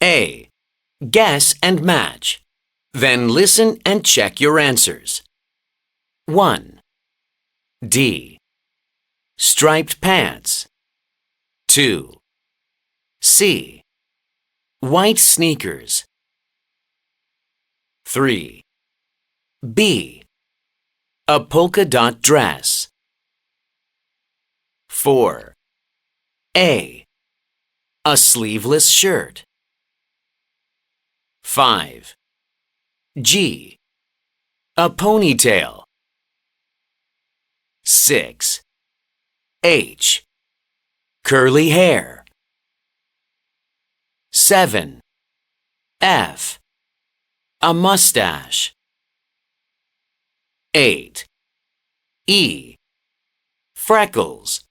A. Guess and match. Then listen and check your answers. 1. D. Striped pants. 2. C. White sneakers. 3. B. A polka dot dress. 4. A. A sleeveless shirt. 5. G. A ponytail. 6. H. Curly hair. 7. F. A mustache. 8. E. Freckles.